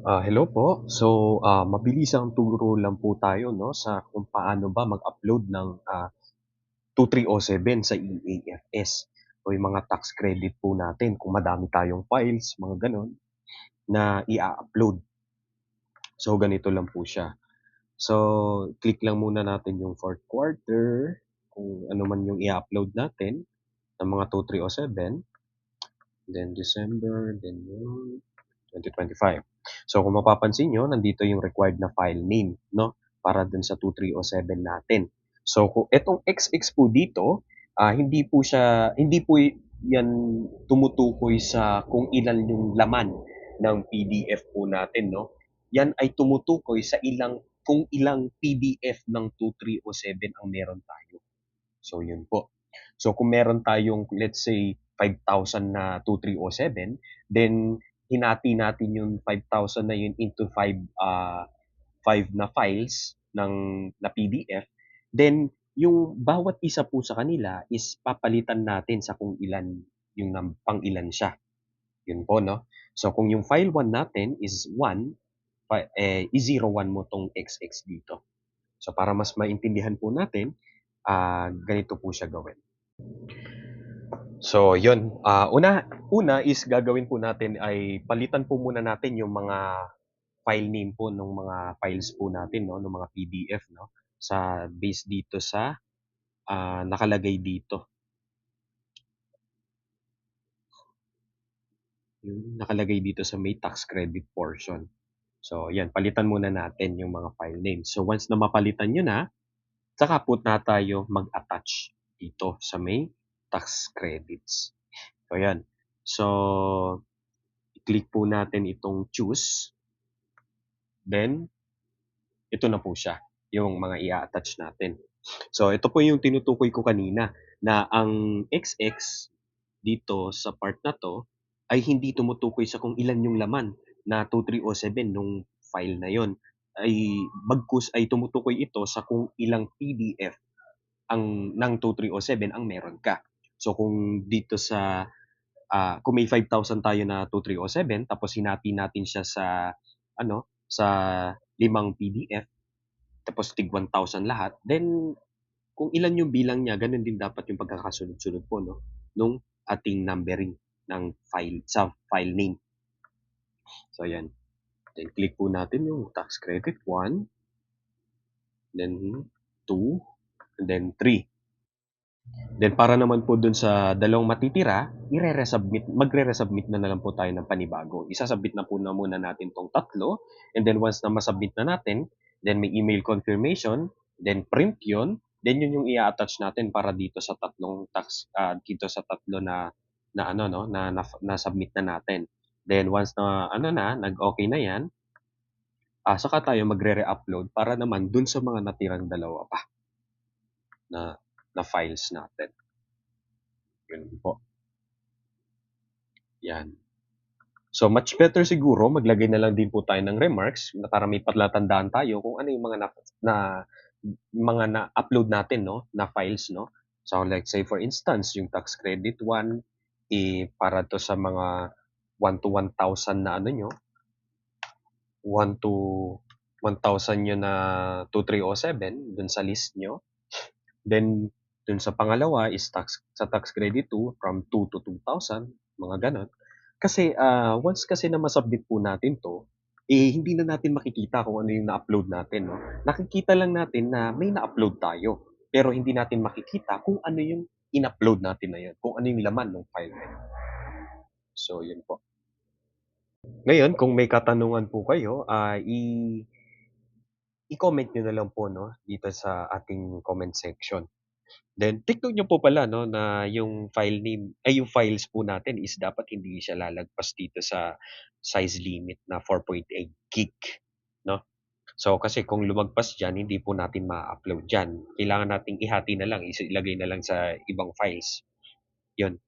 Hello po. Mabilis ang turo lang po tayo 'no, sa kung paano ba mag-upload ng 2307 sa EAFS o yung mga tax credit po natin kung madami tayong files, mga gano'n, na i-a-upload. So, ganito lang po siya. So, click lang muna natin yung fourth quarter, kung ano man yung i-a-upload natin ng mga 2307, then December, then yung 2025. So kung mapapansin niyo, nandito yung required na file name, 'no, para dun sa 2307 natin. So kung itong XX po dito, hindi po 'yan tumutukoy sa kung ilan yung laman ng PDF po natin, 'no. 'Yan ay tumutukoy sa kung ilang PDF ng 2307 ang meron tayo. So yun po. So kung meron tayong let's say 5,000 na 2307, then hinati natin yung 5,000 na yun into 5 na files na PDF, then yung bawat isa po sa kanila is papalitan natin sa kung ilan yung pang-ilan siya, yun po 'no. So kung yung file 1 natin is 1, i-zero 1 mo 'tong XX dito. So para mas maintindihan po natin, ganito po siya gawin. So yun, una is gagawin po natin ay palitan po muna natin yung mga file name po nung mga files po natin 'no, nung mga PDF 'no, sa base dito sa, nakalagay dito, yung nakalagay dito sa may tax credit portion. So 'yan, palitan muna natin yung mga file name. So once na mapalitan niyo na, saka po na tayo mag-attach dito sa may tax credits. So 'yan. So i-click po natin itong choose, then ito na po siya, yung mga i-a-attach natin. So ito po yung tinutukoy ko kanina na ang XX dito sa part na 'to ay hindi tumutukoy sa kung ilan yung laman na 2307 nung file na yon, bagkus ay tumutukoy ito sa kung ilang PDF ng 2307 ang meron ka. So kung dito sa, kung may 5,000 tayo na 2307 tapos hinati natin siya sa ano, sa 5 PDF tapos tig 1,000 lahat, then kung ilan yung bilang niya, gano'n din dapat yung pagkakasunod-sunod po 'no, nung ating numbering ng file sa file name. So ayan, then click po natin yung tax credit 1, then 2, and then 3. Then para naman po dun sa dalawang matitira, magre-resubmit na lang po tayo ng panibago. Isa-submit na po na muna natin 'tong tatlo, and then once na masubmit na natin, then may email confirmation, then print yun, then yun yung i-a-attach natin para dito sa tatlo na ano 'no, na-submit na natin. Then once na ano na, nag-okey na 'yan, saka tayo magre-re-upload para naman dun sa mga natirang dalawa pa na na files natin, yun po. 'Yan. So, much better siguro maglagay na lang din po tayo ng remarks na para may palatandaan tayo kung ano yung mga na-upload natin 'no, na files 'no. So, like say for instance, yung tax credit 1, para 'to sa mga 1 to 1,000 na ano niyo, 1 to 1,000 niyo na 2307 dun sa list niyo. Then dun sa pangalawa is sa tax credit 2 from 2 to 2,000, mga gano'n. Kasi, once kasi na ma-submit po natin 'to, hindi na natin makikita kung ano yung na-upload natin 'no. Nakikita lang natin na may na-upload tayo, pero hindi natin makikita kung ano yung in-upload natin na yun, kung ano yung laman nung file na yun. So yun po. Ngayon kung may katanungan po kayo, i-comment niyo na lang po 'no, dito sa ating comment section. Then take note niyo po pala 'no, na yung yung files po natin is dapat hindi siya lalagpas dito sa size limit na 4.8 gig 'no. So kasi kung lumagpas diyan, hindi po natin ma-upload diyan. Kailangan nating ihati na lang, ilagay na lang sa ibang files, 'yun.